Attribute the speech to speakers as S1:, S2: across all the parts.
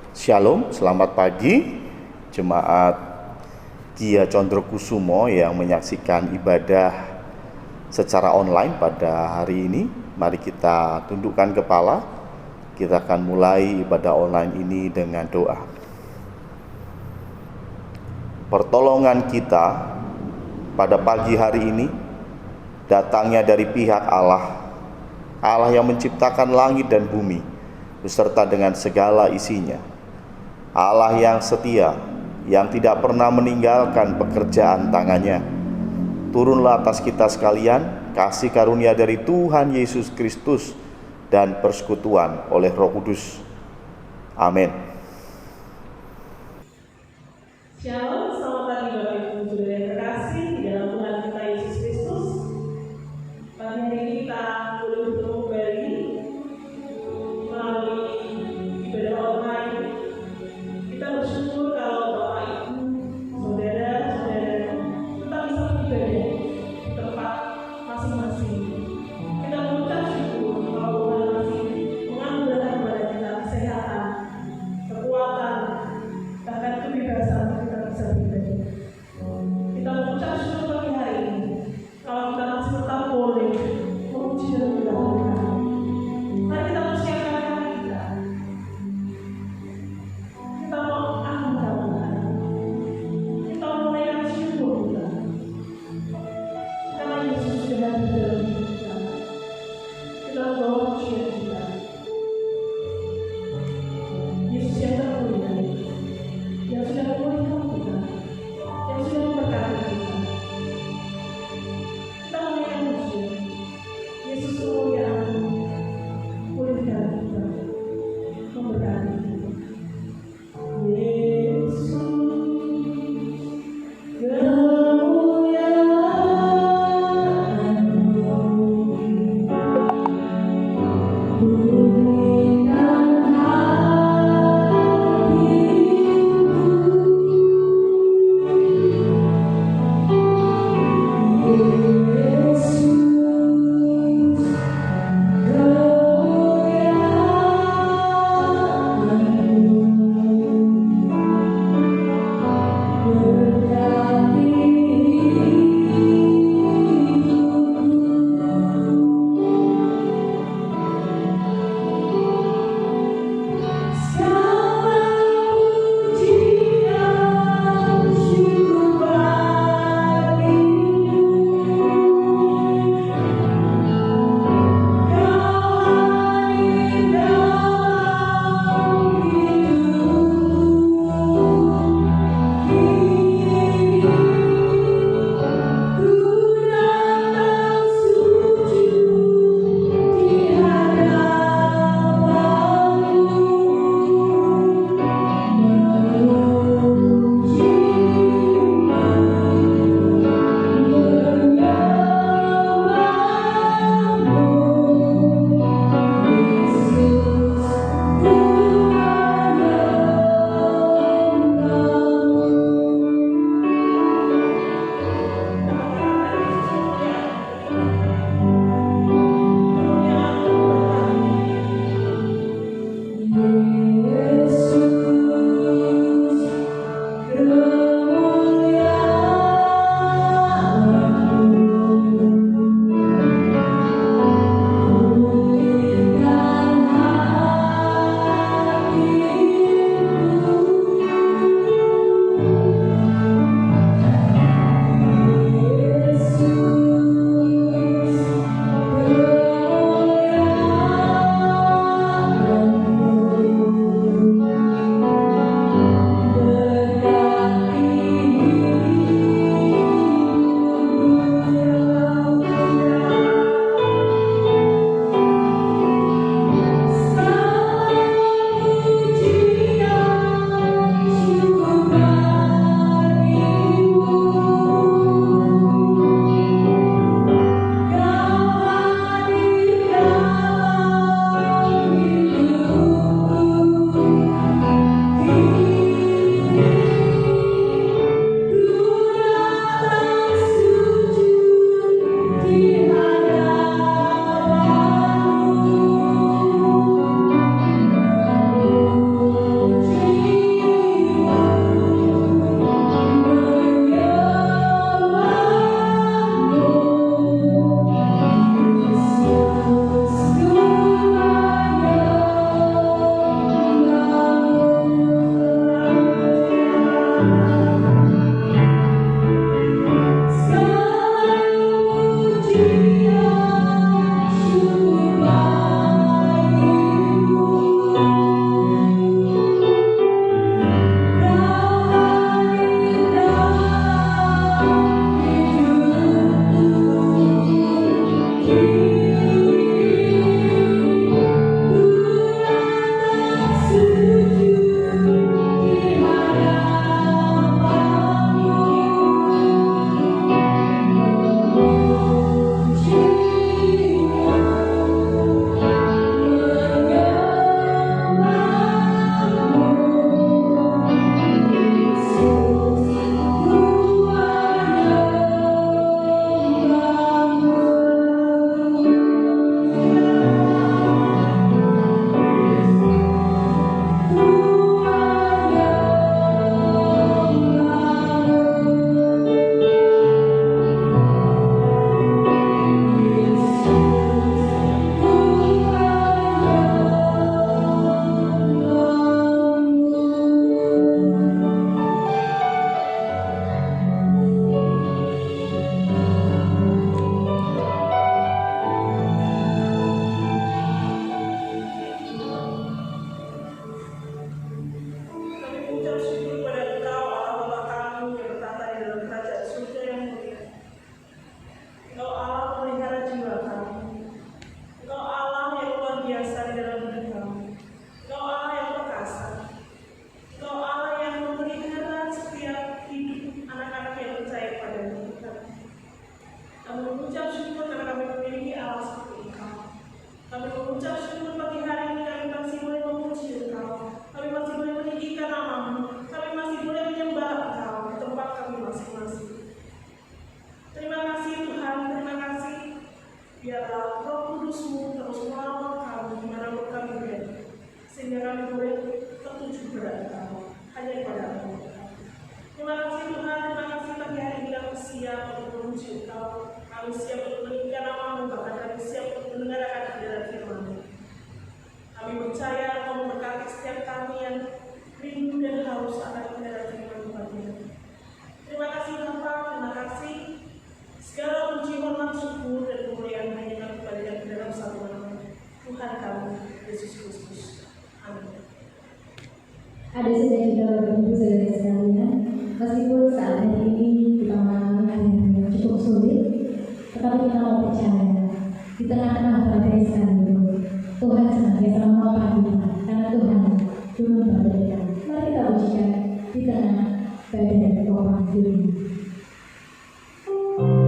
S1: Shalom, selamat pagi jemaat Gia Condrokusumo yang menyaksikan ibadah secara online pada hari ini. Mari kita tundukkan kepala. Kita akan mulai ibadah online ini dengan doa. Pertolongan kita pada pagi hari ini datangnya dari pihak Allah, Allah yang menciptakan langit dan bumi beserta dengan segala isinya. Allah yang setia, yang tidak pernah meninggalkan pekerjaan tangannya. Turunlah atas kita sekalian kasih karunia dari Tuhan Yesus Kristus dan persekutuan oleh Roh Kudus. Amin.
S2: Shalom, selamat pagi Bapak Ibu Saudara yang terkasih di dalam Tuhan kita Yesus Kristus. Pagi hari ini kita boleh bertemu kembali melalui ibadah online. Kita bersyukur kalau Bapak Ibu, saudara-saudara tetap bisa beribadah di tempat masing-masing. Kita mengucap syukur kalau Tuhan masih menganugerahkan kepada kita kesehatan, kekuatan, bahkan kebebasan kita bisa beribadah. Kita mengucap syukur pagi hari ini kalau kita masih tetap boleh memuji dan memuliakan. Mari kita persiapkan hati kita. Kita mau anugerah, kita mau menaikkan syukur kita. Karena Yesus sudah hadir dalam hidup kita. Kita bawa pujian kita. Yesus yang termulia, yang sudah memulihkan kita, yang sudah memberkati kita. Kita menaikkan pujian. Yesus kemuliaan, pulihkan kita, memberkati kita. Yesus kemuliaan-Mu biasa di dalam hidup kami. Engkau Allah yang perkasa. Engkau Allah yang memelihara setiap hidup anak-anak yang percaya pada Tuhan. Kami mengucap syukur karena kami memiliki Allah seperti Engkau. Kami mengucap syukur pagi hari ini kami masih boleh memuji Engkau. Kami masih boleh meninggikan nama-Mu. Kami masih boleh menyembah Engkau di tempat kami masing-masing. Terima kasih Tuhan, terima kasih. Biarlah Roh Kudus-Mu terus melawat kami dimanapun kami berada, sehingga kami boleh tertuju kepada Engkau, hanya kepada Engkau. Terima kasih Tuhan, terima kasih pagi hari ini kami siap untuk memuji Engkau. Kami siap untuk meninggikan nama-Mu, bahkan kami siap untuk mendengarkan kebenaran firman-Mu. Kami percaya Engkau memberkati setiap kami yang rindu dan haus akan kebenaran firman-Mu pagi hari. Terima kasih Bapa, terima kasih. Segala puji, hormat, syukur, dan kemuliaan hanya kami berikan di dalam satu nama Tuhan kami, Yesus Kristus. Amin.
S3: Ada saja juga Bapak Ibu saudara sekalian, meskipun saat hari ini kita mengalami hari yang cukup sulit, tetapi kita mau percaya di tengah-tengah badai sekalipun Tuhan senantiasa menopang kita, karena Tuhan belum berbeda. Mari kita pujikan di tengah badai topang dunia.
S4: Tuhan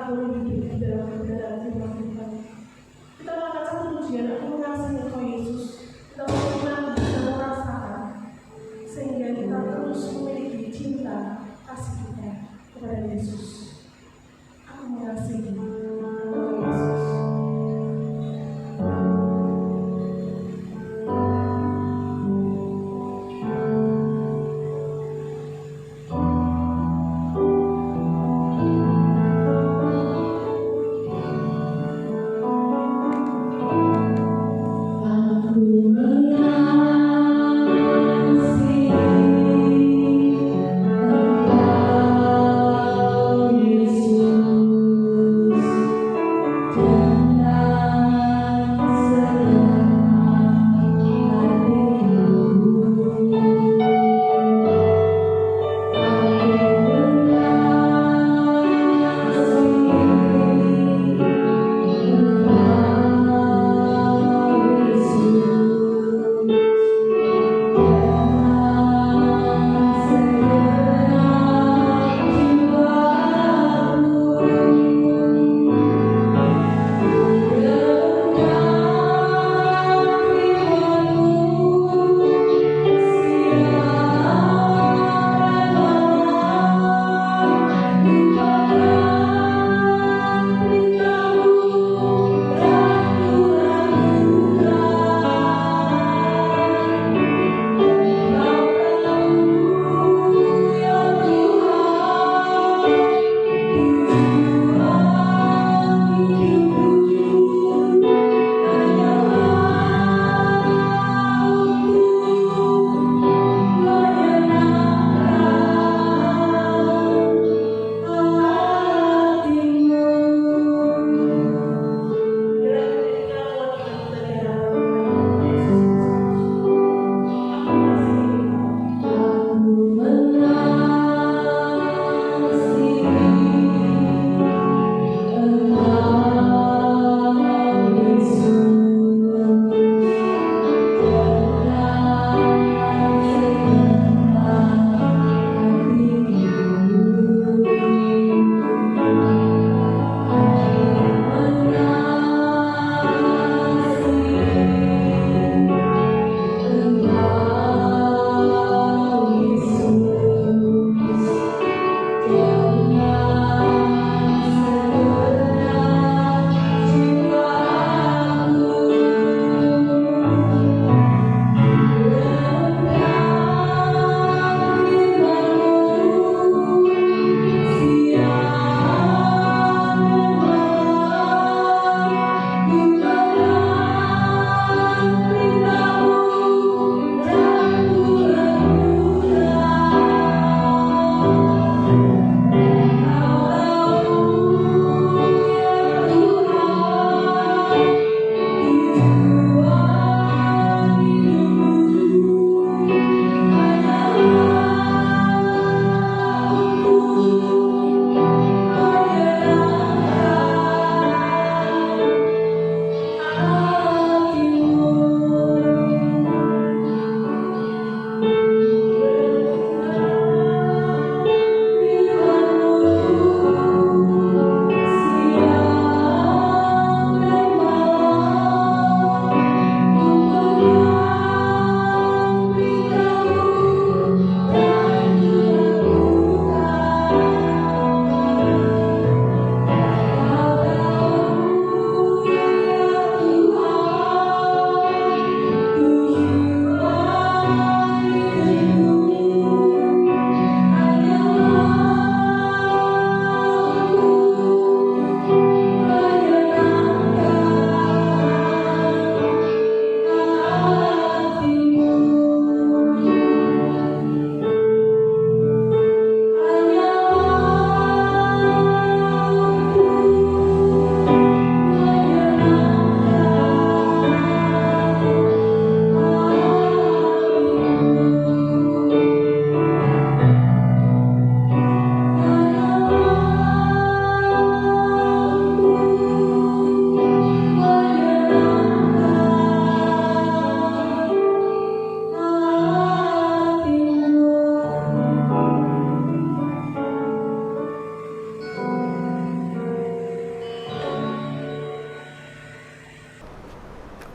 S2: boleh hidup di dalam kebenaran firman Tuhan. Kita mengangkat satu tujuan, aku mengasihi Engkau Yesus. Kita mengenal dan merasakan sehingga kita terus memiliki cinta kasih kita kepada Yesus. Aku mengasihi Engkau Yesus.
S3: Yesus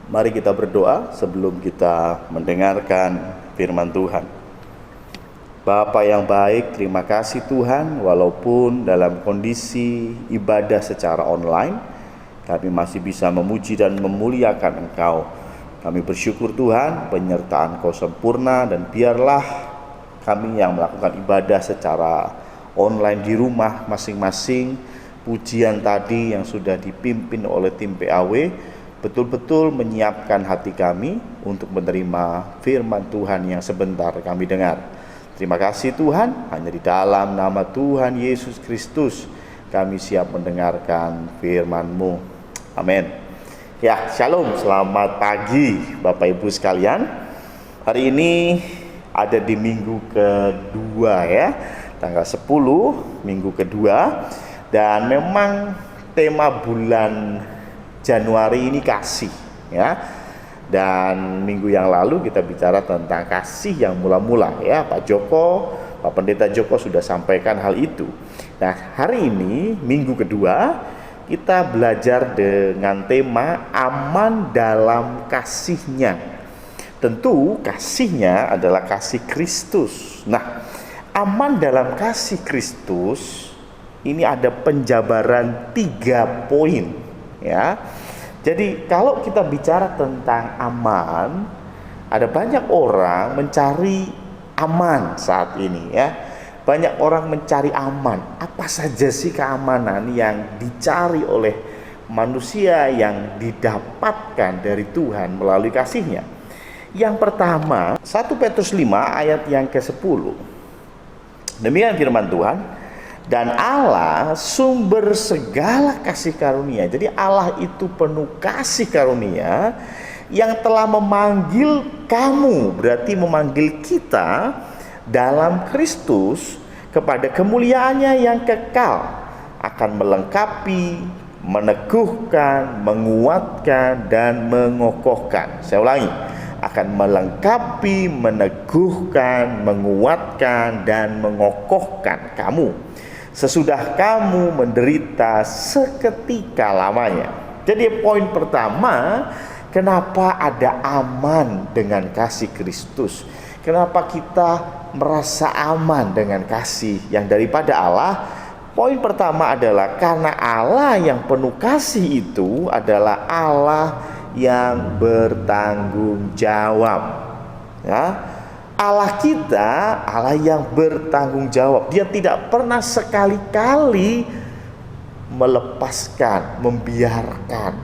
S1: Mari kita berdoa sebelum kita mendengarkan firman Tuhan. Bapa yang baik, terima kasih Tuhan, walaupun dalam kondisi ibadah secara online, kami masih bisa memuji dan memuliakan Engkau. Kami bersyukur Tuhan, penyertaan Kau sempurna, dan biarlah kami yang melakukan ibadah secara online di rumah masing-masing, pujian tadi yang sudah dipimpin oleh tim PAW, betul-betul menyiapkan hati kami untuk menerima firman Tuhan yang sebentar kami dengar. Terima kasih Tuhan, hanya di dalam nama Tuhan Yesus Kristus kami siap mendengarkan firman-Mu. Amin. Ya, shalom, selamat pagi Bapak Ibu sekalian. Hari ini ada di minggu kedua ya, tanggal 10, minggu kedua. Dan memang tema bulan Januari ini kasih ya. Dan minggu yang lalu kita bicara tentang kasih yang mula-mula ya. Pak Pendeta Joko sudah sampaikan hal itu. Nah, hari ini minggu kedua kita belajar dengan tema aman dalam kasihnya. Tentu kasihnya adalah kasih Kristus. Nah, aman dalam kasih Kristus ini ada penjabaran 3 poin ya. Jadi kalau kita bicara tentang aman, ada banyak orang mencari aman saat ini ya. Banyak orang mencari aman. Apa saja sih keamanan yang dicari oleh manusia yang didapatkan dari Tuhan melalui kasihnya? Yang pertama, 1 Petrus 5 ayat yang ke-10. Demikian firman Tuhan, dan Allah sumber segala kasih karunia. Jadi Allah itu penuh kasih karunia yang telah memanggil kamu, berarti memanggil kita dalam Kristus kepada kemuliaannya yang kekal, akan melengkapi, meneguhkan, menguatkan, dan mengokohkan. Saya ulangi, akan melengkapi, meneguhkan, menguatkan, dan mengokohkan kamu sesudah kamu menderita seketika lamanya. Jadi poin pertama, kenapa ada aman dengan kasih Kristus? Kenapa kita merasa aman dengan kasih yang daripada Allah? Poin pertama adalah karena Allah yang penuh kasih itu adalah Allah yang bertanggung jawab. Ya. Allah kita, Allah yang bertanggung jawab. Dia tidak pernah sekali-kali melepaskan, membiarkan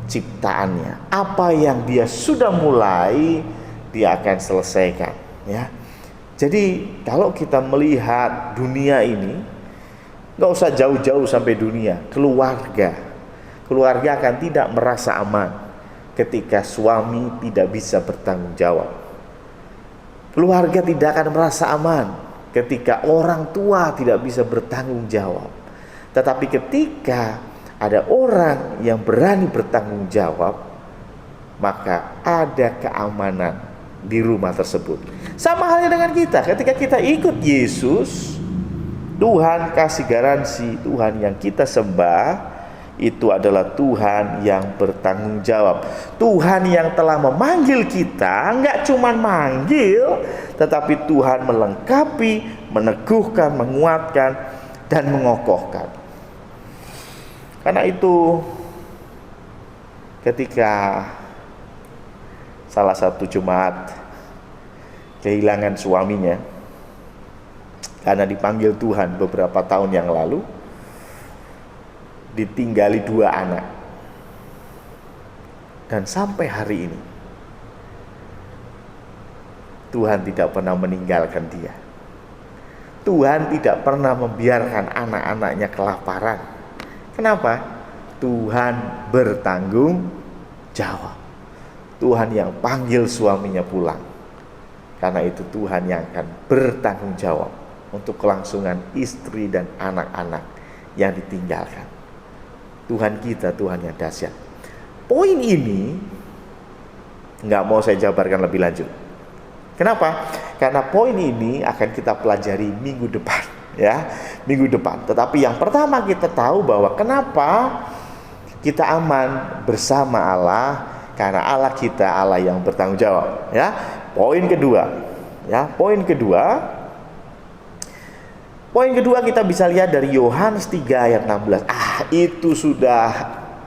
S1: ciptaannya. Apa yang Dia sudah mulai, Dia akan selesaikan ya. Jadi kalau kita melihat dunia ini, gak usah jauh-jauh sampai dunia, keluarga akan tidak merasa aman ketika suami tidak bisa bertanggung jawab. Keluarga tidak akan merasa aman ketika orang tua tidak bisa bertanggung jawab. Tetapi ketika ada orang yang berani bertanggung jawab, maka ada keamanan di rumah tersebut. Sama halnya dengan kita, ketika kita ikut Yesus, Tuhan kasih garansi, Tuhan yang kita sembah itu adalah Tuhan yang bertanggung jawab. Tuhan yang telah memanggil kita, enggak cuma manggil, tetapi Tuhan melengkapi, meneguhkan, menguatkan, dan mengokohkan. Karena itu ketika salah satu jemaat kehilangan suaminya karena dipanggil Tuhan beberapa tahun yang lalu, ditinggali 2 anak, dan sampai hari ini Tuhan tidak pernah meninggalkan dia. Tuhan tidak pernah membiarkan anak-anaknya kelaparan. Kenapa? Tuhan bertanggung jawab. Tuhan yang panggil suaminya pulang. Karena itu Tuhan yang akan bertanggung jawab untuk kelangsungan istri dan anak-anak yang ditinggalkan. Tuhan kita, Tuhan yang dahsyat. Poin ini nggak mau saya jabarkan lebih lanjut. Kenapa? Karena poin ini akan kita pelajari minggu depan, ya, minggu depan. Tetapi yang pertama kita tahu bahwa kenapa kita aman bersama Allah, karena Allah kita Allah yang bertanggung jawab. Ya, poin kedua kita bisa lihat dari Yohanes 3 ayat 16. Itu sudah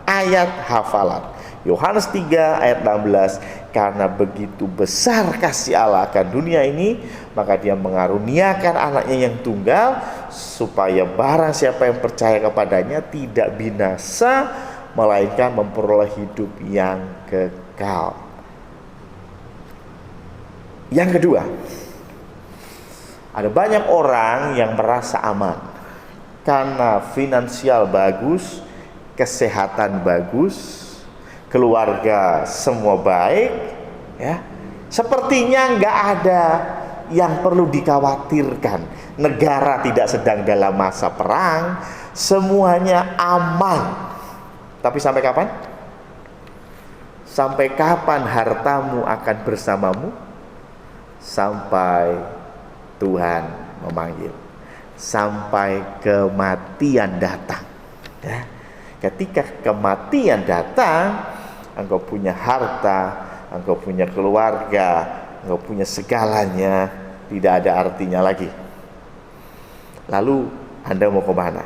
S1: ayat hafalan. Yohanes 3 ayat 16, karena begitu besar kasih Allah akan dunia ini, maka dia mengaruniakan anaknya yang tunggal, supaya barang siapa yang percaya kepadanya tidak binasa, melainkan memperoleh hidup yang kekal. Yang kedua, ada banyak orang yang merasa aman karena finansial bagus, kesehatan bagus, keluarga semua baik, ya. Sepertinya nggak ada yang perlu dikhawatirkan. Negara tidak sedang dalam masa perang, semuanya aman. Tapi sampai kapan? Sampai kapan hartamu akan bersamamu? Sampai Tuhan memanggil, sampai kematian datang. Ya. Ketika kematian datang, engkau punya harta, engkau punya keluarga, engkau punya segalanya, tidak ada artinya lagi. Lalu Anda mau kemana?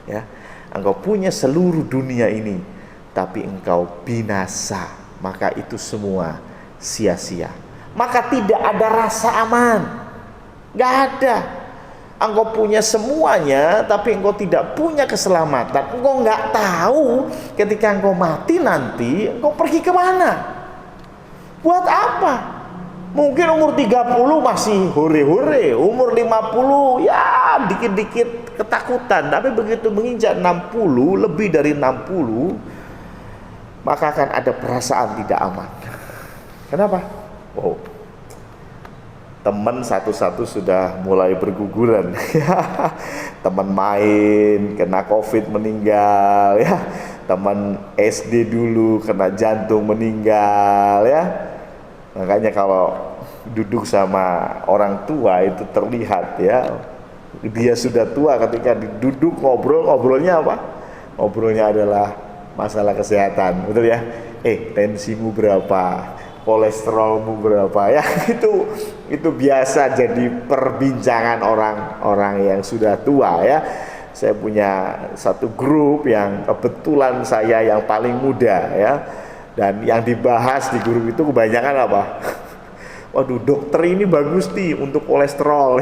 S1: Ya, engkau punya seluruh dunia ini, tapi engkau binasa, maka itu semua sia-sia. Maka tidak ada rasa aman, gak ada. Engkau punya semuanya, tapi engkau tidak punya keselamatan. Engkau nggak tahu ketika engkau mati nanti, engkau pergi kemana? Buat apa? Mungkin umur 30 masih hore-hore, umur 50 ya dikit-dikit ketakutan. Tapi begitu menginjak 60, lebih dari 60, maka akan ada perasaan tidak aman. Kenapa? Oh, teman satu-satu sudah mulai berguguran. Teman main kena COVID meninggal, ya. Teman SD dulu kena jantung meninggal, ya. Makanya kalau duduk sama orang tua itu terlihat, ya, dia sudah tua ketika duduk ngobrolnya apa? Ngobrolnya adalah masalah kesehatan, betul ya? Tensimu berapa? Kolesterolmu berapa, ya? Itu biasa jadi perbincangan orang-orang yang sudah tua, ya. Saya punya satu grup yang kebetulan saya yang paling muda, ya. Dan yang dibahas di grup itu kebanyakan apa? Waduh, dokter ini bagus nih untuk kolesterol,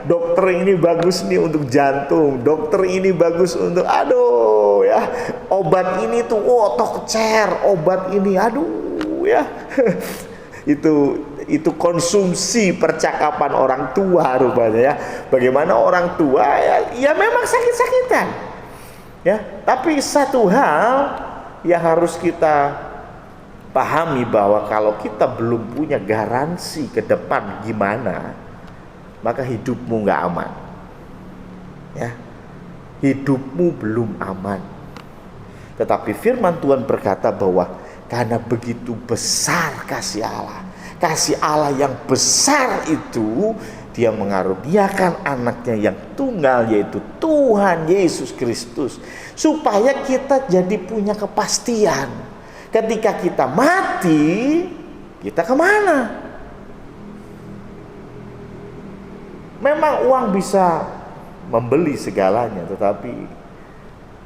S1: dokter ini bagus nih untuk jantung, dokter ini bagus untuk ya, obat ini tuh tokcer, obat ini ya. Itu konsumsi percakapan orang tua rupanya, ya. Bagaimana orang tua ya memang sakit-sakitan, ya. Tapi satu hal yang harus kita pahami, bahwa kalau kita belum punya garansi ke depan gimana, maka hidupmu nggak aman, ya. Hidupmu belum aman. Tetapi firman Tuhan berkata bahwa karena begitu besar kasih Allah yang besar itu, dia mengaruniakan anaknya yang tunggal, yaitu Tuhan Yesus Kristus, supaya kita jadi punya kepastian. Ketika kita mati, kita kemana? Memang uang bisa membeli segalanya, tetapi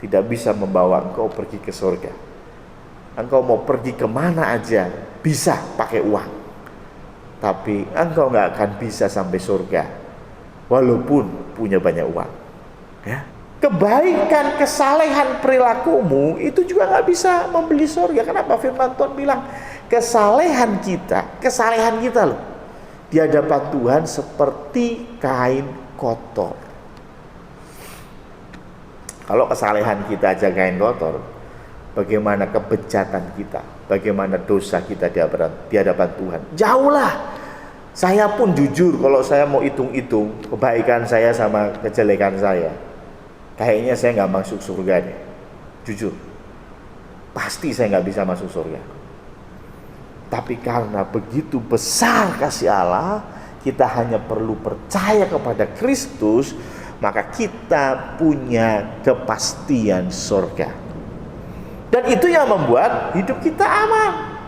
S1: tidak bisa membawa engkau pergi ke surga. Engkau mau pergi kemana aja bisa pakai uang, tapi engkau nggak akan bisa sampai surga walaupun punya banyak uang, ya. Kebaikan, kesalehan perilakumu itu juga nggak bisa membeli surga. Kenapa? Firman Tuhan bilang kesalehan kita loh di hadapan Tuhan seperti kain kotor. Kalau kesalehan kita aja kain kotor, bagaimana kebejatan kita, bagaimana dosa kita di hadapan Tuhan? Jauhlah. Saya pun jujur, kalau saya mau hitung-hitung kebaikan saya sama kejelekan saya, kayaknya saya nggak masuk surga deh. Jujur, pasti saya nggak bisa masuk surga. Tapi karena begitu besar kasih Allah, kita hanya perlu percaya kepada Kristus, maka kita punya kepastian surga. Dan itu yang membuat hidup kita aman.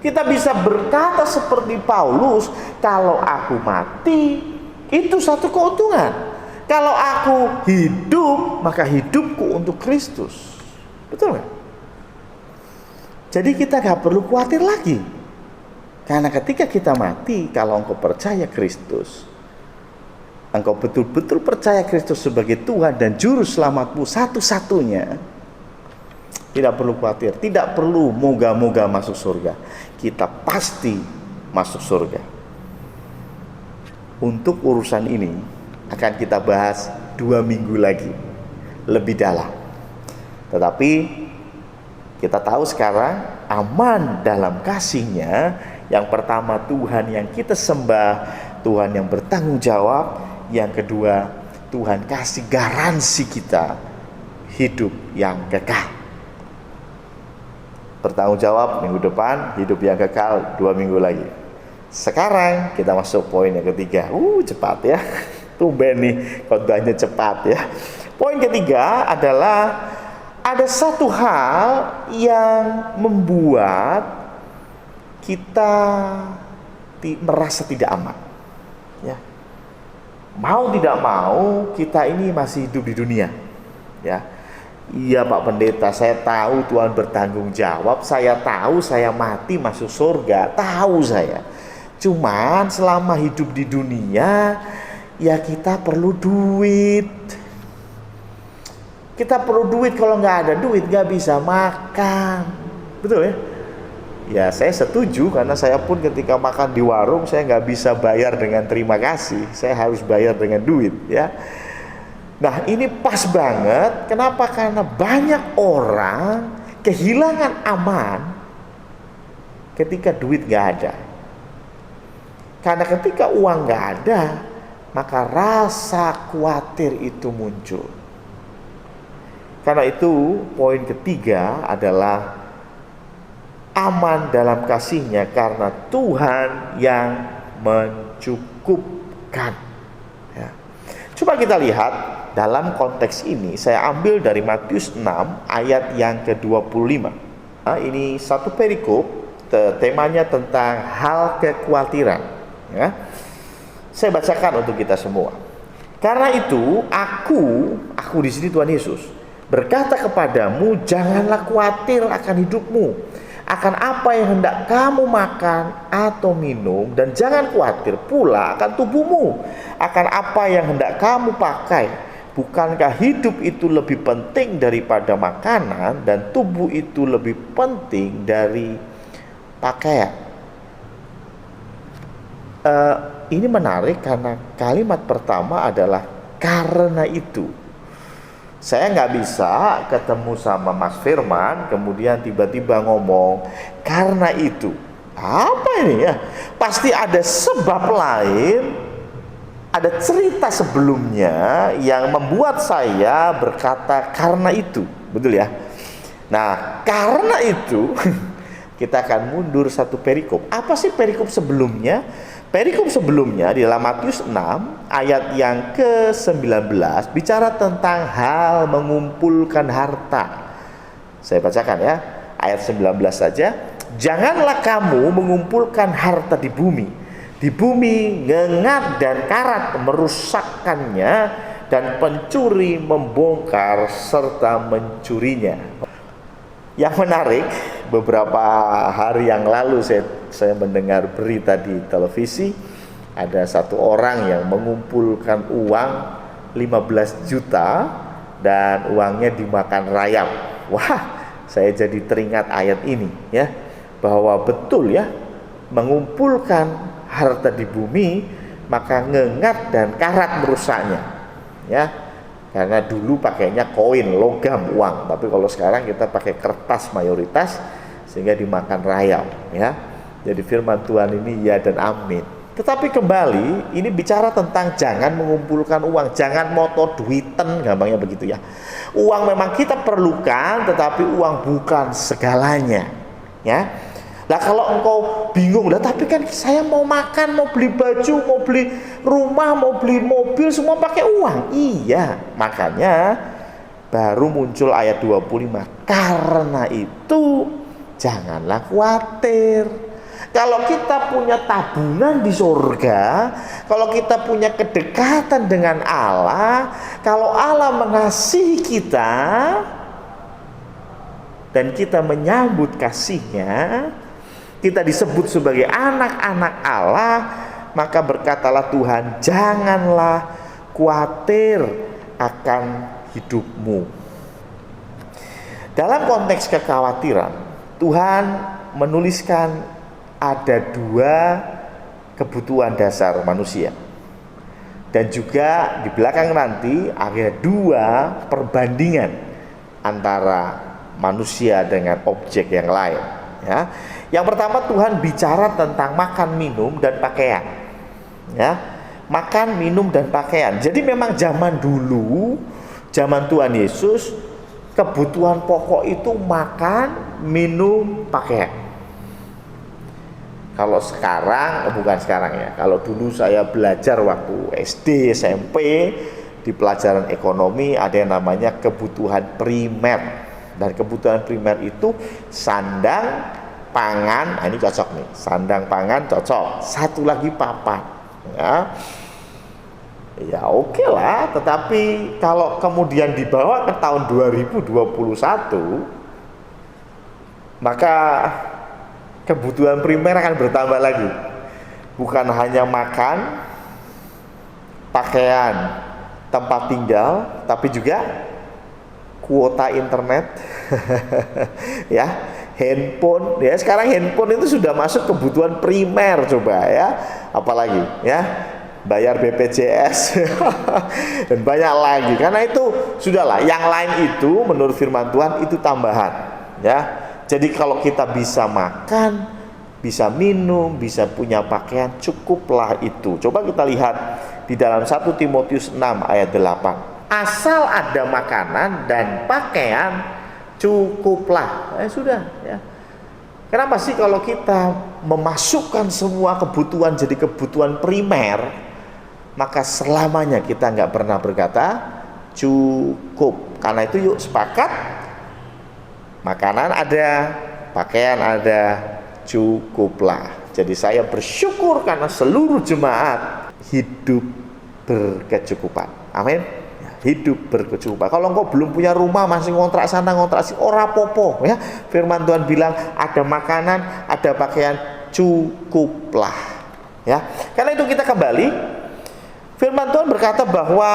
S1: Kita bisa berkata seperti Paulus, kalau aku mati, itu satu keuntungan. Kalau aku hidup, maka hidupku untuk Kristus. Betul nggak? Jadi kita gak perlu khawatir lagi. Karena ketika kita mati, kalau engkau percaya Kristus, engkau betul-betul percaya Kristus sebagai Tuhan dan Juru Selamatmu satu-satunya, tidak perlu khawatir, tidak perlu moga-moga masuk surga. Kita pasti masuk surga. Untuk urusan ini akan kita bahas 2 minggu lagi lebih dalam. Tetapi kita tahu sekarang aman dalam kasih-Nya. Yang pertama, Tuhan yang kita sembah, Tuhan yang bertanggung jawab. Yang kedua, Tuhan kasih garansi kita hidup yang kekal. Bertanggung jawab minggu depan, hidup yang kekal 2 minggu lagi. Sekarang kita masuk poin yang ketiga. Cepat ya. Tumben nih khotbahnya cepat ya. Poin ketiga adalah ada satu hal yang membuat kita merasa tidak aman. Ya. Mau tidak mau kita ini masih hidup di dunia. Ya. Iya Pak Pendeta, saya tahu Tuhan bertanggung jawab, saya tahu saya mati masuk surga, tahu saya. Cuman selama hidup di dunia, ya kita perlu duit. Kita perlu duit, kalau nggak ada duit nggak bisa makan. Betul ya? Ya saya setuju, karena saya pun ketika makan di warung, saya nggak bisa bayar dengan terima kasih. Saya harus bayar dengan duit ya. Nah ini pas banget, kenapa? Karena banyak orang kehilangan aman ketika duit nggak ada. Karena ketika uang nggak ada, maka rasa khawatir itu muncul. Karena itu poin ketiga adalah aman dalam kasih-Nya karena Tuhan yang mencukupkan. Ya. Coba kita lihat dalam konteks ini, saya ambil dari Matius 6 ayat yang ke-25. Nah, ini satu perikop, temanya tentang hal kekhawatiran. Ya. Saya bacakan untuk kita semua. Karena itu aku di sini Tuhan Yesus berkata kepadamu, janganlah khawatir akan hidupmu, akan apa yang hendak kamu makan atau minum, dan jangan khawatir pula akan tubuhmu, akan apa yang hendak kamu pakai. Bukankah hidup itu lebih penting daripada makanan, dan tubuh itu lebih penting dari pakaian? Ini menarik karena kalimat pertama adalah karena itu. Saya nggak bisa ketemu sama Mas Firman kemudian tiba-tiba ngomong karena itu. Apa ini ya? Pasti ada sebab lain, ada cerita sebelumnya yang membuat saya berkata karena itu. Betul ya? Nah, karena itu kita akan mundur satu perikop. Apa sih perikop sebelumnya? Perikop sebelumnya di dalam Matius 6 ayat yang ke-19 bicara tentang hal mengumpulkan harta. Saya bacakan ya, ayat 19 saja. Janganlah kamu mengumpulkan harta di bumi. Di bumi ngengat dan karat merusakkannya, dan pencuri membongkar serta mencurinya. Yang menarik, beberapa hari yang lalu saya mendengar berita di televisi, ada satu orang yang mengumpulkan uang 15 juta dan uangnya dimakan rayap. Wah, saya jadi teringat ayat ini ya, bahwa betul ya, mengumpulkan harta di bumi maka ngengat dan karat merusaknya ya. Karena dulu pakainya koin, logam, uang, tapi kalau sekarang kita pakai kertas mayoritas sehingga dimakan rayap ya. Jadi firman Tuhan ini ya dan amin. Tetapi kembali ini bicara tentang jangan mengumpulkan uang, jangan moto duiten, gampangnya begitu ya. Uang memang kita perlukan, tetapi uang bukan segalanya ya. Nah kalau engkau bingung, lah tapi kan saya mau makan, mau beli baju, mau beli rumah, mau beli mobil, semua pakai uang. Iya, makanya baru muncul ayat 25. Karena itu janganlah khawatir. Kalau kita punya tabungan di surga, kalau kita punya kedekatan dengan Allah, kalau Allah mengasihi kita dan kita menyambut kasih-Nya, kita disebut sebagai anak-anak Allah, maka berkatalah Tuhan, janganlah khawatir akan hidupmu. Dalam konteks kekhawatiran, Tuhan menuliskan ada 2 kebutuhan dasar manusia. Dan juga di belakang nanti ada 2 perbandingan antara manusia dengan objek yang lain, ya. Yang pertama, Tuhan bicara tentang makan, minum, dan pakaian, ya. Makan, minum, dan pakaian. Jadi memang zaman dulu, zaman Tuhan Yesus, kebutuhan pokok itu makan, minum, pakaian. Kalau sekarang, bukan sekarang ya. Kalau dulu saya belajar waktu SD, SMP, di pelajaran ekonomi ada yang namanya kebutuhan primer. Dan kebutuhan primer itu sandang, pangan, nah ini cocok nih. Sandang, pangan cocok. Satu lagi papan. Ya oke lah. Tetapi kalau kemudian dibawa ke tahun 2021, maka kebutuhan primer akan bertambah lagi. Bukan hanya makan, pakaian, tempat tinggal, tapi juga kuota internet, ya, handphone. Ya, sekarang handphone itu sudah masuk kebutuhan primer, coba ya. Apalagi ya, bayar BPJS dan banyak lagi. Karena itu sudahlah, yang lain itu menurut firman Tuhan itu tambahan, ya. Jadi kalau kita bisa makan, bisa minum, bisa punya pakaian, cukuplah itu. Coba kita lihat di dalam 1 Timotius 6 ayat 8. Asal ada makanan dan pakaian, cukuplah. Sudah, ya. Kenapa sih kalau kita memasukkan semua kebutuhan jadi kebutuhan primer, maka selamanya kita nggak pernah berkata cukup. Karena itu yuk sepakat, makanan ada, pakaian ada, cukuplah. Jadi saya bersyukur karena seluruh jemaat hidup berkecukupan. Amin. Hidup berkecukupan. Kalau engkau belum punya rumah, masih ngontrak sana ngontrak sini, ora popo, ya. Firman Tuhan bilang ada makanan, ada pakaian, cukuplah, ya. Karena itu kita kembali. Firman Tuhan berkata bahwa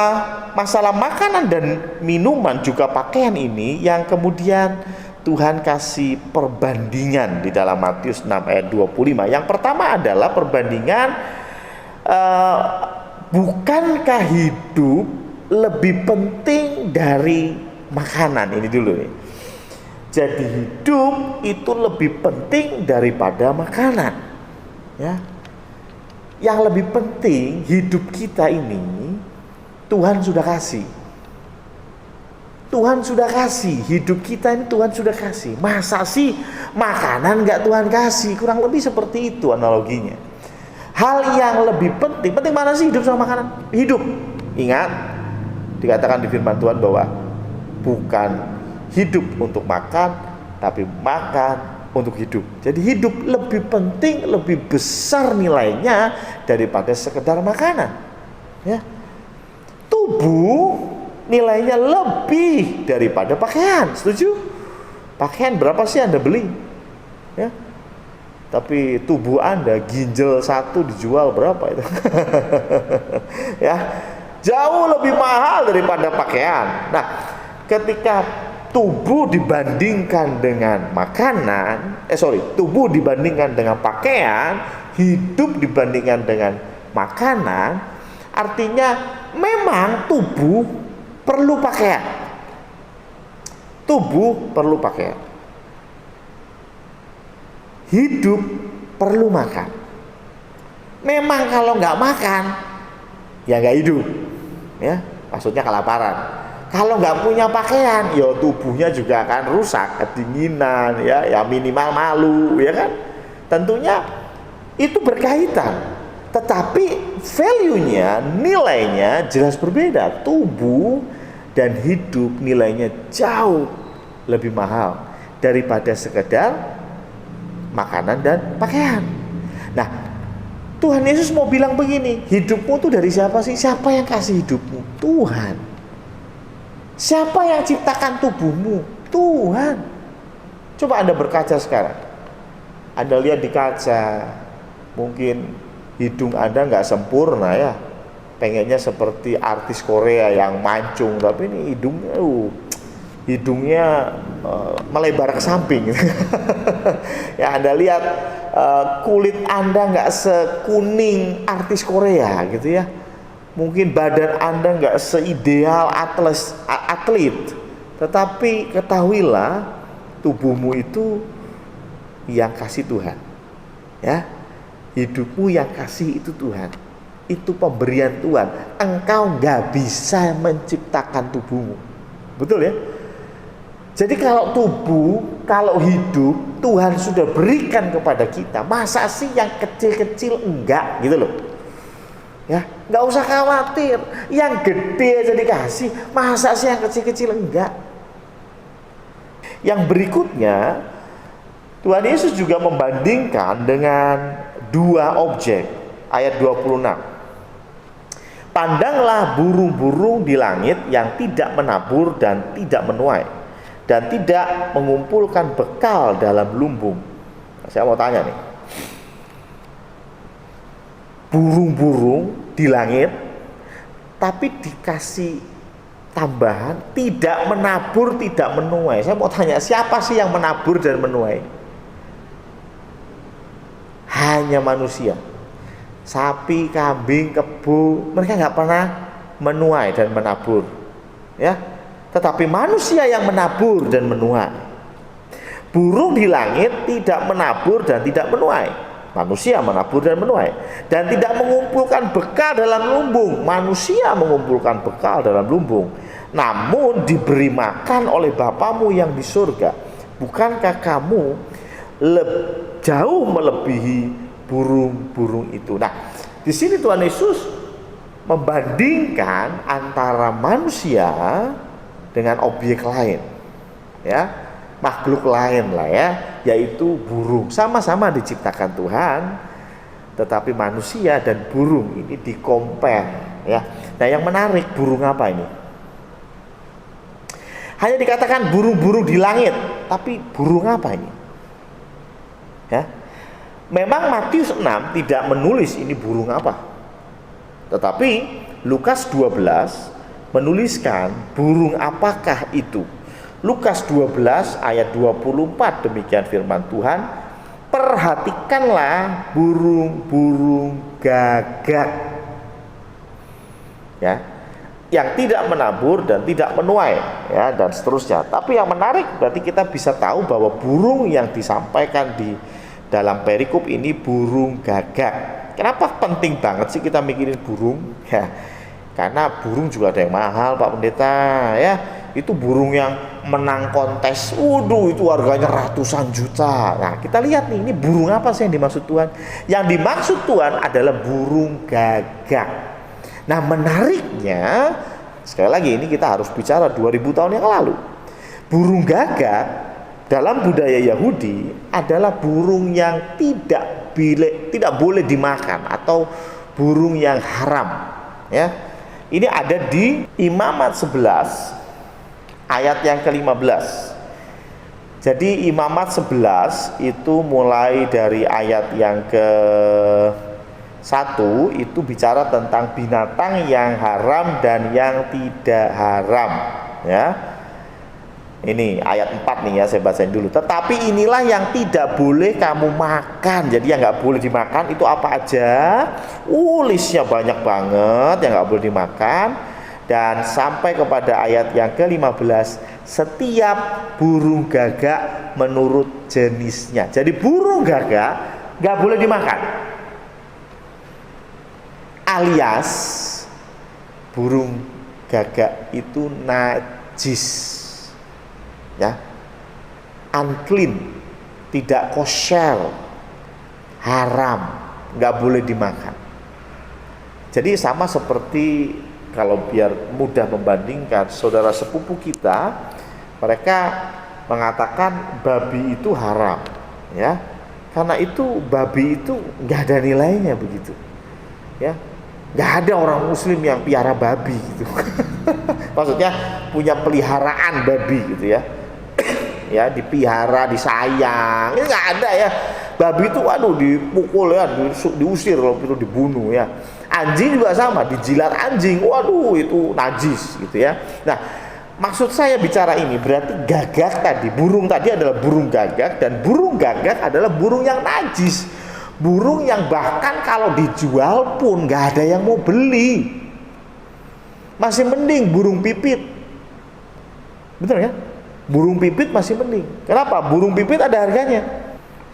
S1: masalah makanan dan minuman juga pakaian ini yang kemudian Tuhan kasih perbandingan di dalam Matius 6 ayat 25. Yang pertama adalah perbandingan bukankah hidup lebih penting dari makanan? Ini dulu nih. Jadi hidup itu lebih penting daripada makanan, ya. Yang lebih penting hidup kita ini Tuhan sudah kasih. Tuhan sudah kasih, hidup kita ini Tuhan sudah kasih. Masa sih makanan nggak Tuhan kasih? Kurang lebih seperti itu analoginya. Hal yang lebih penting mana sih hidup sama makanan? Hidup. Ingat, dikatakan di firman Tuhan bahwa bukan hidup untuk makan, tapi makan untuk hidup. Jadi hidup lebih penting, lebih besar nilainya daripada sekedar makanan, ya. Tubuh nilainya lebih daripada pakaian. Setuju? Pakaian berapa sih Anda beli? Ya. Tapi tubuh Anda, ginjal 1 dijual berapa itu? Ya. Jauh lebih mahal daripada pakaian. Nah, ketika tubuh dibandingkan dengan makanan, tubuh dibandingkan dengan pakaian, hidup dibandingkan dengan makanan, artinya memang tubuh perlu pakaian. Tubuh perlu pakaian. Hidup perlu makan. Memang kalau nggak makan, ya nggak hidup, ya. Maksudnya kelaparan. Kalau nggak punya pakaian, ya tubuhnya juga akan rusak, kedinginan, ya minimal malu, ya kan. Tentunya itu berkaitan. Tetapi value-nya, nilainya jelas berbeda. Tubuh dan hidup nilainya jauh lebih mahal daripada sekedar makanan dan pakaian. Nah, Tuhan Yesus mau bilang begini, hidupmu tuh dari siapa sih? Siapa yang kasih hidupmu? Tuhan. Siapa yang ciptakan tubuhmu? Tuhan. Coba Anda berkaca sekarang. Anda lihat di kaca, mungkin hidung Anda nggak sempurna ya. Pengennya seperti artis Korea yang mancung, tapi ini hidungnya melebar ke samping. Ya, Anda lihat kulit Anda nggak sekuning artis Korea gitu ya. Mungkin badan Anda nggak seideal atlet, tetapi ketahuilah tubuhmu itu yang kasih Tuhan. Ya, hidupmu yang kasih itu Tuhan. Itu pemberian Tuhan. Engkau nggak bisa menciptakan tubuhmu. Betul ya? Jadi kalau tubuh, kalau hidup Tuhan sudah berikan kepada kita, masa sih yang kecil-kecil enggak gitu loh. Ya, nggak usah khawatir. Yang gede aja dikasih, masa sih yang kecil-kecil enggak? Yang berikutnya, Tuhan Yesus juga membandingkan dengan dua objek. Ayat 26. Pandanglah burung-burung di langit yang tidak menabur dan tidak menuai, dan tidak mengumpulkan bekal dalam lumbung. Saya mau tanya nih, burung-burung di langit tapi dikasih tambahan tidak menabur, tidak menuai. Saya mau tanya, siapa sih yang menabur dan menuai? Hanya manusia. Sapi, kambing, kebo, mereka nggak pernah menuai dan menabur, ya. Tetapi manusia yang menabur dan menuai. Burung di langit tidak menabur dan tidak menuai. Manusia menabur dan menuai. Dan tidak mengumpulkan bekal dalam lumbung. Manusia mengumpulkan bekal dalam lumbung. Namun diberi makan oleh Bapamu yang di surga. Bukankah kamu jauh melebihi burung-burung itu? Nah, di sini Tuhan Yesus membandingkan antara manusia dengan objek lain, ya, makhluk lain lah ya, yaitu burung. Sama-sama diciptakan Tuhan, tetapi manusia dan burung ini di-compare, ya. Nah, yang menarik, burung apa ini? Hanya dikatakan burung-burung di langit, tapi burung apa ini? Ya. Memang Matius 6 tidak menulis ini burung apa. Tetapi Lukas 12 menuliskan burung apakah itu. Lukas 12 ayat 24, demikian firman Tuhan, perhatikanlah burung-burung gagak, ya, yang tidak menabur dan tidak menuai, ya, dan seterusnya. Tapi yang menarik berarti kita bisa tahu bahwa burung yang disampaikan di dalam perikop ini burung gagak. Kenapa penting banget sih kita mikirin burung? Ya, karena burung juga ada yang mahal, Pak Pendeta, ya. Itu burung yang menang kontes, waduh, itu harganya ratusan juta. Nah, kita lihat nih, ini burung apa sih yang dimaksud Tuhan? Yang dimaksud Tuhan adalah burung gagak. Nah, menariknya, sekali lagi ini kita harus bicara 2000 tahun yang lalu. Burung gagak dalam budaya Yahudi adalah burung yang tidak boleh dimakan atau burung yang haram, ya. Ini ada di Imamat 11 ayat yang ke-15. Jadi Imamat 11 itu mulai dari ayat yang ke-1 itu bicara tentang binatang yang haram dan yang tidak haram, ya. Ini ayat 4 nih ya, saya bacain dulu. Tetapi inilah yang tidak boleh kamu makan. Jadi yang nggak boleh dimakan itu apa aja? Listnya banyak banget yang nggak boleh dimakan. Dan sampai kepada ayat yang ke-15, setiap burung gagak menurut jenisnya. Jadi burung gagak nggak boleh dimakan. Alias burung gagak itu najis, ya, unclean, tidak kosher, haram, nggak boleh dimakan. Jadi sama seperti kalau biar mudah membandingkan, saudara sepupu kita, mereka mengatakan babi itu haram, ya, Karena itu babi itu nggak ada nilainya begitu, ya. Nggak ada orang Muslim yang piara babi gitu. Maksudnya punya peliharaan babi gitu ya. Ya, dipihara, disayang. Ini nggak ada ya. Babi itu waduh dipukul ya, diusir kalau itu dibunuh ya. Anjing juga sama, dijilat anjing. Waduh, itu najis gitu ya. Nah, maksud saya bicara ini berarti gagak tadi, burung tadi adalah burung gagak, dan burung gagak adalah burung yang najis. Burung yang bahkan kalau dijual pun nggak ada yang mau beli. Masih mending burung pipit. Betul ya? Burung pipit masih mending. Kenapa? Burung pipit ada harganya.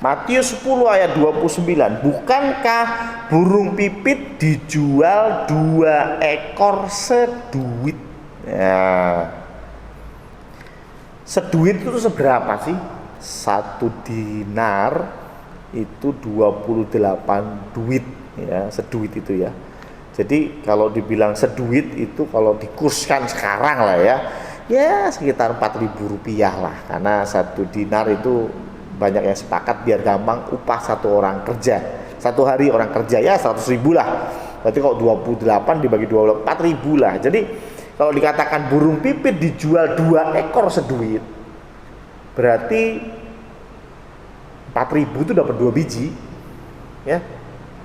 S1: Matius 10 ayat 29. Bukankah burung pipit dijual 2 ekor seduit? Ya. Seduit itu seberapa sih? 1 dinar itu 28 duit ya, seduit itu ya. Jadi kalau dibilang seduit itu kalau dikurskan sekarang lah ya sekitar 4.000 rupiah lah, karena 1 dinar itu banyak yang sepakat biar gampang upah satu orang kerja, satu hari orang kerja ya 100.000 lah. Berarti kalau 28 dibagi 24, 4.000 lah. Jadi kalau dikatakan burung pipit dijual 2 ekor seduit, berarti 4.000 itu dapat 2 biji ya.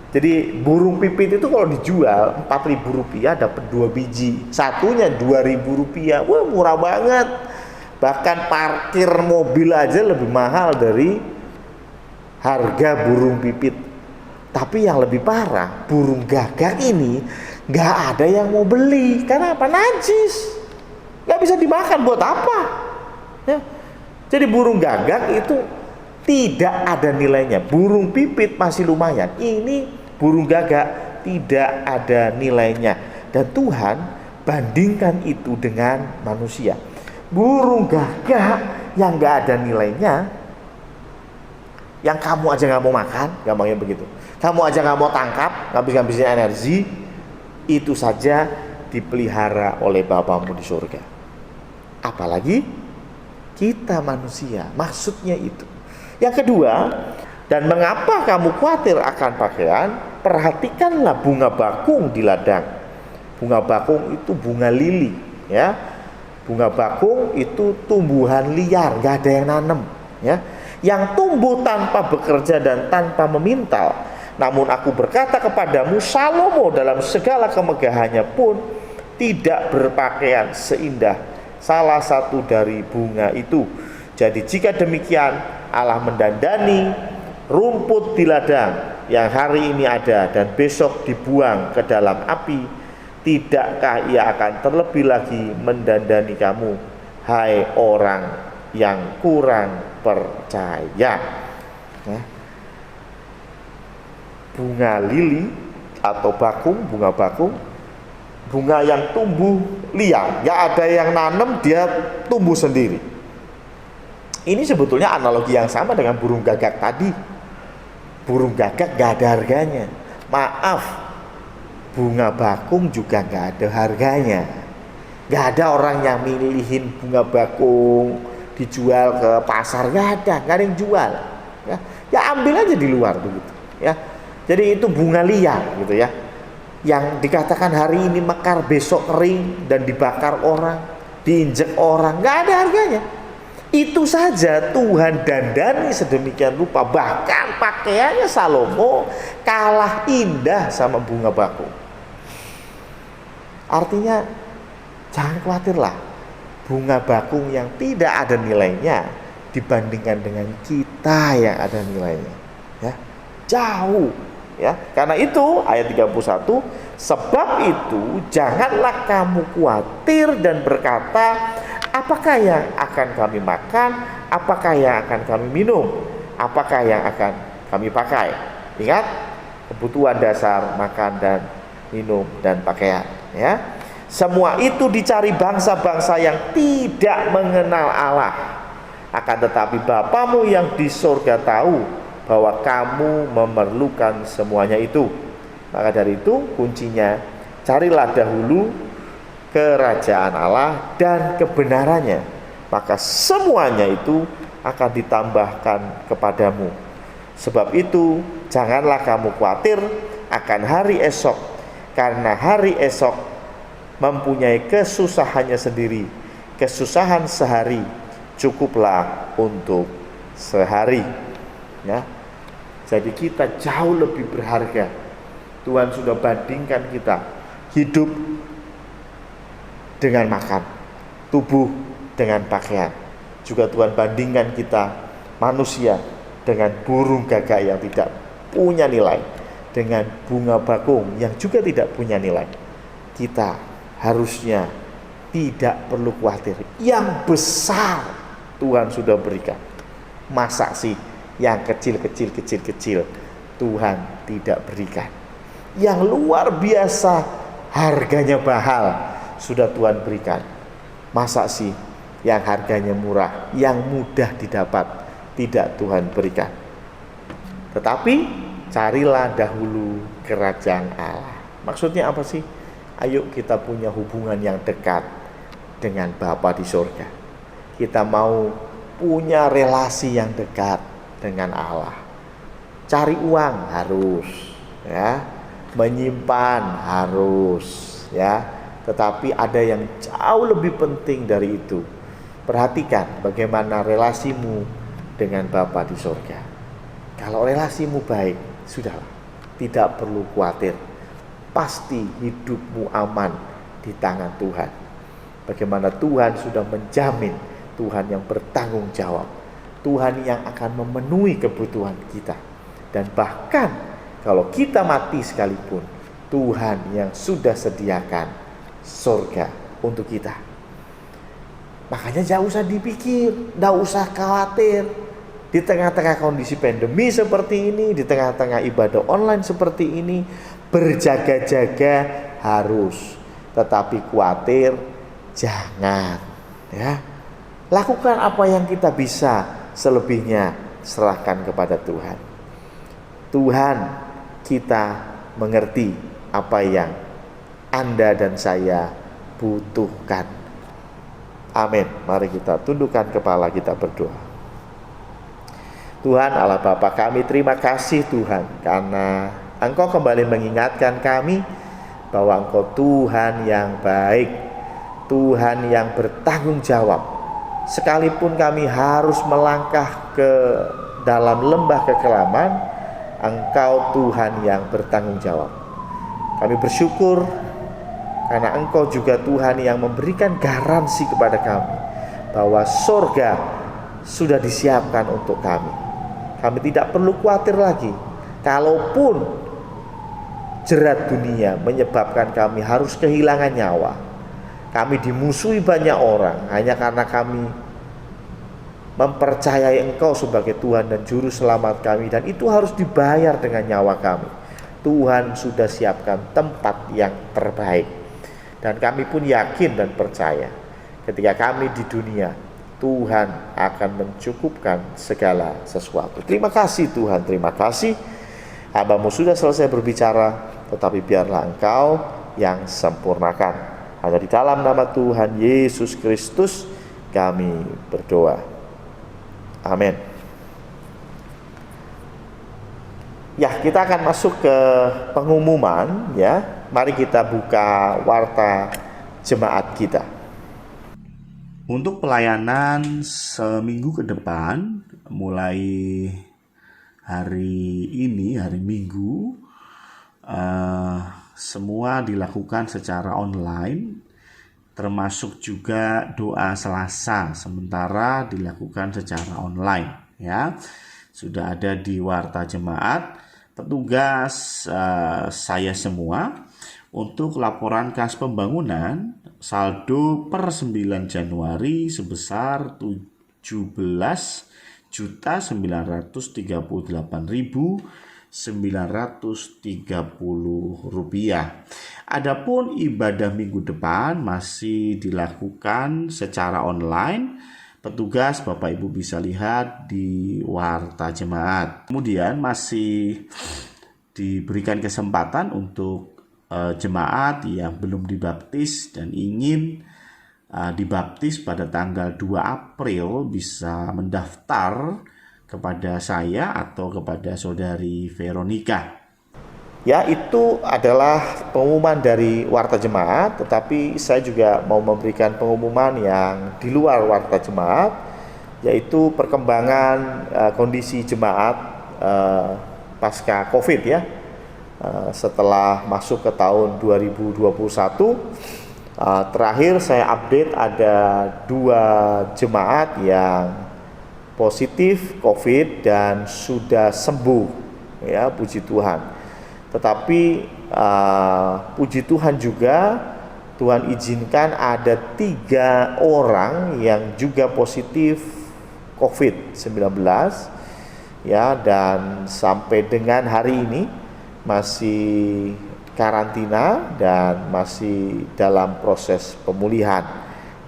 S1: Jadi burung pipit itu kalau dijual 4.000 rupiah dapat 2 biji, satunya 2.000 rupiah. Wah, murah banget. Bahkan parkir mobil aja lebih mahal dari harga burung pipit. Tapi yang lebih parah, burung gagak ini nggak ada yang mau beli. Karena apa? Najis, nggak bisa dimakan. Buat apa ya? Jadi burung gagak itu tidak ada nilainya. Burung pipit masih lumayan. Ini burung gagak tidak ada nilainya. Dan Tuhan bandingkan itu dengan manusia. Burung gagak yang gak ada nilainya, yang kamu aja gak mau makan, gampangnya begitu. Kamu aja gak mau tangkap, ngabis-ngabisin energi, itu saja dipelihara oleh Bapamu di surga. Apalagi kita manusia, maksudnya itu. Yang kedua, dan mengapa kamu khawatir akan pakaian? Perhatikanlah bunga bakung di ladang. Bunga bakung itu bunga lili, ya. Bunga bakung itu tumbuhan liar, gak ada yang nanam, ya. Yang tumbuh tanpa bekerja dan tanpa memintal. Namun aku berkata kepadamu, Salomo dalam segala kemegahannya pun tidak berpakaian seindah salah satu dari bunga itu. Jadi jika demikian, Allah mendandani rumput di ladang yang hari ini ada dan besok dibuang ke dalam api, tidakkah Ia akan terlebih lagi mendandani kamu, hai orang yang kurang percaya? Ya. Bunga lili atau bakung, bunga bakung, bunga yang tumbuh liar, gak ada yang nanam, dia tumbuh sendiri. Ini sebetulnya analogi yang sama dengan burung gagak tadi. Burung gagak gak ada harganya. Maaf, bunga bakung juga gak ada harganya. Gak ada orang yang milihin bunga bakung dijual ke pasar, gak ada yang jual. Ya ambil aja di luar begitu. Ya, jadi itu bunga liar gitu ya. Yang dikatakan hari ini mekar, besok kering dan dibakar orang, diinjek orang, gak ada harganya. Itu saja Tuhan dandani sedemikian rupa. Bahkan pakaiannya Salomo kalah indah sama bunga bakung. Artinya jangan khawatirlah, bunga bakung yang tidak ada nilainya dibandingkan dengan kita yang ada nilainya, ya, jauh, ya. Karena itu ayat 31, sebab itu janganlah kamu khawatir dan berkata, apakah yang akan kami makan, apakah yang akan kami minum, apakah yang akan kami pakai. Ingat, kebutuhan dasar makan dan minum dan pakaian, ya. Semua itu dicari bangsa-bangsa yang tidak mengenal Allah. Akan tetapi Bapamu yang di surga tahu bahwa kamu memerlukan semuanya itu. Maka dari itu kuncinya, carilah dahulu kerajaan Allah dan kebenarannya, maka semuanya itu akan ditambahkan kepadamu. Sebab itu, janganlah kamu khawatir akan hari esok, karena hari esok mempunyai kesusahannya sendiri. Kesusahan sehari cukuplah untuk sehari. Ya. Jadi kita jauh lebih berharga. Tuhan sudah bandingkan kita hidup dengan makan, tubuh dengan pakaian. Juga Tuhan bandingkan kita manusia dengan burung gagak yang tidak punya nilai, dengan bunga bakung yang juga tidak punya nilai. Kita harusnya tidak perlu khawatir. Yang besar Tuhan sudah berikan. Masa sih yang kecil Tuhan tidak berikan? Yang luar biasa harganya mahal sudah Tuhan berikan. Masa sih yang harganya murah, yang mudah didapat, tidak Tuhan berikan? Tetapi carilah dahulu kerajaan Allah. Maksudnya apa sih? Ayo kita punya hubungan yang dekat dengan Bapa di surga. Kita mau punya relasi yang dekat dengan Allah. Cari uang harus, ya. Menyimpan harus, ya. Tetapi ada yang jauh lebih penting dari itu. Perhatikan bagaimana relasimu dengan Bapa di surga. Kalau relasimu baik, sudahlah, tidak perlu khawatir. Pasti hidupmu aman di tangan Tuhan. Bagaimana Tuhan sudah menjamin, Tuhan yang bertanggung jawab, Tuhan yang akan memenuhi kebutuhan kita. Dan bahkan kalau kita mati sekalipun, Tuhan yang sudah sediakan surga untuk kita. Makanya jangan usah dipikir, tidak usah khawatir. Di tengah-tengah kondisi pandemi seperti ini, di tengah-tengah ibadah online seperti ini, berjaga-jaga harus, tetapi khawatir jangan, ya. Lakukan apa yang kita bisa, selebihnya serahkan kepada Tuhan. Tuhan kita mengerti apa yang Anda dan saya butuhkan. Amin. Mari kita tundukkan kepala, kita berdoa. Tuhan Allah Bapa kami, terima kasih Tuhan, karena Engkau kembali mengingatkan kami bahwa Engkau Tuhan yang baik, Tuhan yang bertanggung jawab. Sekalipun kami harus melangkah ke dalam lembah kekelaman, Engkau Tuhan yang bertanggung jawab. Kami bersyukur karena Engkau juga Tuhan yang memberikan garansi kepada kami bahwa surga sudah disiapkan untuk kami. Kami tidak perlu khawatir lagi. Kalaupun jerat dunia menyebabkan kami harus kehilangan nyawa, kami dimusuhi banyak orang hanya karena kami mempercayai Engkau sebagai Tuhan dan Juru Selamat kami, dan itu harus dibayar dengan nyawa kami. Tuhan sudah siapkan tempat yang terbaik, dan kami pun yakin dan percaya ketika kami di dunia, Tuhan akan mencukupkan segala sesuatu. Terima kasih Tuhan, terima kasih. Hamba-Mu sudah selesai berbicara, tetapi biarlah Engkau yang sempurnakan. Hanya di dalam nama Tuhan Yesus Kristus kami berdoa. Amin. Ya, kita akan masuk ke pengumuman, ya. Mari kita buka warta jemaat kita. Untuk pelayanan seminggu ke depan, mulai hari ini, hari Minggu, semua dilakukan secara online, termasuk juga doa Selasa sementara dilakukan secara online, ya. Sudah ada di warta jemaat petugas saya semua untuk laporan kas pembangunan saldo per 9 Januari sebesar Rp17.938.930. Adapun ibadah minggu depan masih dilakukan secara online. Petugas Bapak Ibu bisa lihat di warta jemaat. Kemudian masih diberikan kesempatan untuk jemaat yang belum dibaptis dan ingin dibaptis pada tanggal 2 April bisa mendaftar kepada saya atau kepada saudari Veronica. Ya, itu adalah pengumuman dari Warta Jemaat, tetapi saya juga mau memberikan pengumuman yang di luar Warta Jemaat, yaitu perkembangan kondisi jemaat pasca COVID ya. Setelah masuk ke tahun 2021, terakhir saya update ada 2 jemaat yang positif COVID dan sudah sembuh ya, puji Tuhan. Tetapi puji Tuhan juga Tuhan izinkan ada 3 orang yang juga positif COVID-19 ya, dan sampai dengan hari ini masih karantina dan masih dalam proses pemulihan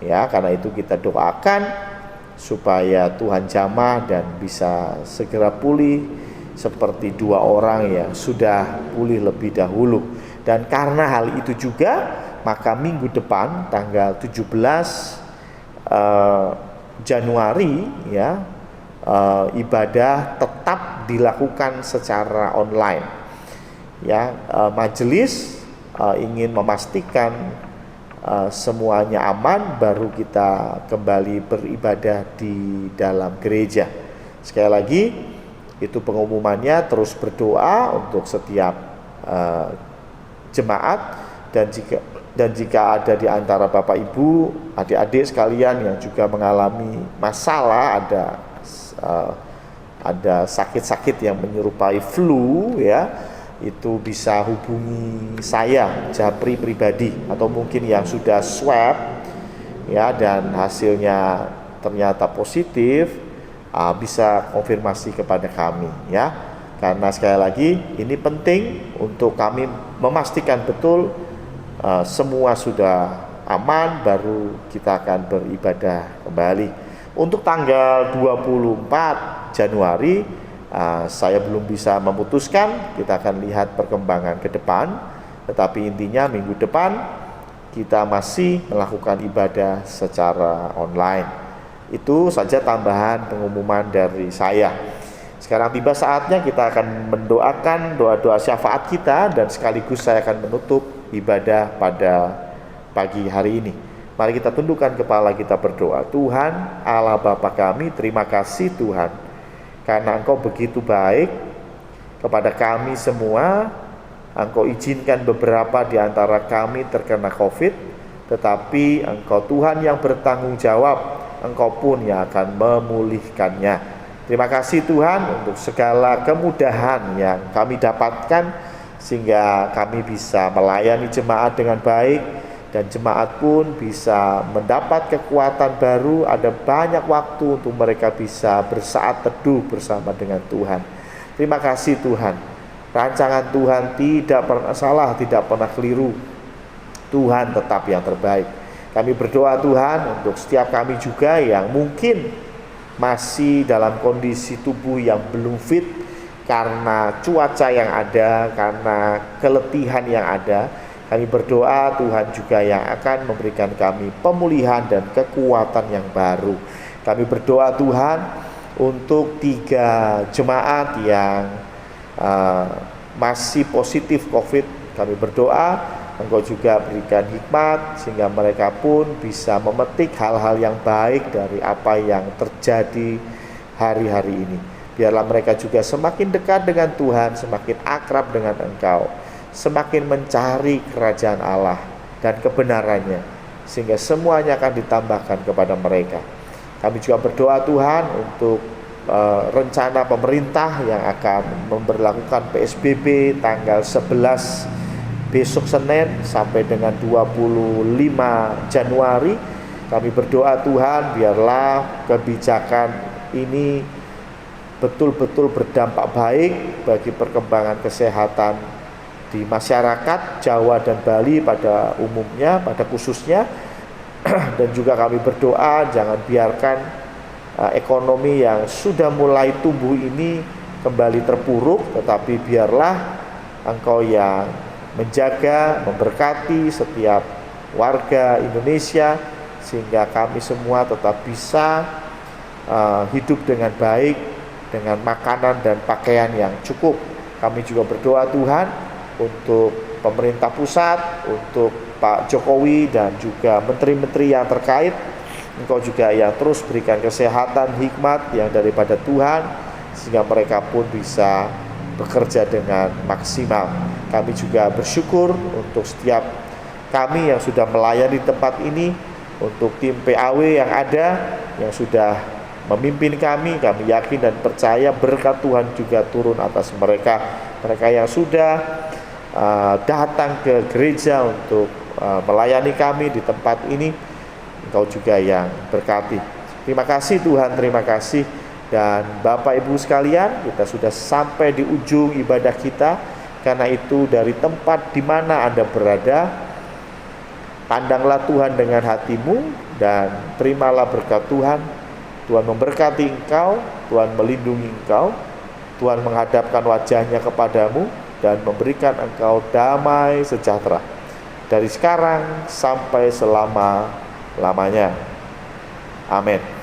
S1: ya. Karena itu kita doakan supaya Tuhan jamah dan bisa segera pulih seperti 2 orang yang sudah pulih lebih dahulu. Dan karena hal itu juga, maka minggu depan tanggal 17 Januari ya, ibadah tetap dilakukan secara online ya. Majelis ingin memastikan semuanya aman, baru kita kembali beribadah di dalam gereja. Sekali lagi, itu pengumumannya. Terus berdoa untuk setiap jemaat, dan jika ada di antara Bapak Ibu, adik-adik sekalian yang juga mengalami masalah, ada sakit-sakit yang menyerupai flu ya, itu bisa hubungi saya, Japri pribadi, atau mungkin yang sudah swab ya dan hasilnya ternyata positif, bisa konfirmasi kepada kami ya. Karena sekali lagi ini penting untuk kami memastikan betul semua sudah aman, baru kita akan beribadah kembali. Untuk tanggal 24 Januari saya belum bisa memutuskan, kita akan lihat perkembangan ke depan. Tetapi intinya minggu depan kita masih melakukan ibadah secara online. Itu saja tambahan pengumuman dari saya. Sekarang tiba saatnya kita akan mendoakan doa-doa syafaat kita, dan sekaligus saya akan menutup ibadah pada pagi hari ini. Mari kita tundukkan kepala kita berdoa. Tuhan Allah Bapa kami, terima kasih Tuhan, karena Engkau begitu baik kepada kami semua. Engkau izinkan beberapa di antara kami terkena COVID, tetapi Engkau Tuhan yang bertanggung jawab, Engkau pun yang akan memulihkannya. Terima kasih Tuhan untuk segala kemudahan yang kami dapatkan, sehingga kami bisa melayani jemaat dengan baik, dan jemaat pun bisa mendapat kekuatan baru. Ada banyak waktu untuk mereka bisa bersaat teduh bersama dengan Tuhan. Terima kasih Tuhan. Rancangan Tuhan tidak pernah salah, tidak pernah keliru. Tuhan tetap yang terbaik. Kami berdoa Tuhan untuk setiap kami juga yang mungkin masih dalam kondisi tubuh yang belum fit karena cuaca yang ada, karena keletihan yang ada. Kami berdoa Tuhan juga yang akan memberikan kami pemulihan dan kekuatan yang baru. Kami berdoa Tuhan untuk 3 jemaat yang masih positif COVID. Kami berdoa Engkau juga berikan hikmat sehingga mereka pun bisa memetik hal-hal yang baik dari apa yang terjadi hari-hari ini. Biarlah mereka juga semakin dekat dengan Tuhan, semakin akrab dengan Engkau, semakin mencari kerajaan Allah dan kebenarannya, sehingga semuanya akan ditambahkan kepada mereka. Kami juga berdoa Tuhan untuk rencana pemerintah yang akan memberlakukan PSBB tanggal 11 besok Senin sampai dengan 25 Januari. Kami berdoa Tuhan, biarlah kebijakan ini betul-betul berdampak baik bagi perkembangan kesehatan di masyarakat Jawa dan Bali pada umumnya, pada khususnya. Dan juga kami berdoa jangan biarkan ekonomi yang sudah mulai tumbuh ini kembali terpuruk, tetapi biarlah Engkau yang menjaga, memberkati setiap warga Indonesia, sehingga kami semua tetap bisa hidup dengan baik
S4: dengan makanan dan pakaian yang cukup. Kami juga berdoa Tuhan untuk pemerintah pusat, untuk Pak Jokowi dan juga menteri-menteri yang terkait. Engkau juga yang terus berikan kesehatan, hikmat yang daripada Tuhan, sehingga mereka pun bisa bekerja dengan maksimal. Kami juga bersyukur untuk setiap kami yang sudah melayani tempat ini, untuk tim PAW yang ada, yang sudah memimpin kami yakin dan percaya berkat Tuhan juga turun atas mereka. Mereka yang sudah datang ke gereja untuk melayani kami di tempat ini, Engkau juga yang berkati. Terima kasih Tuhan, terima kasih. Dan Bapak Ibu sekalian, kita sudah sampai di ujung ibadah kita. Karena itu dari tempat di mana Anda berada, pandanglah Tuhan dengan hatimu dan terimalah berkat Tuhan. Tuhan memberkati engkau, Tuhan melindungi engkau, Tuhan menghadapkan wajahnya kepadamu dan memberikan engkau damai sejahtera dari sekarang sampai selama-lamanya. Amin.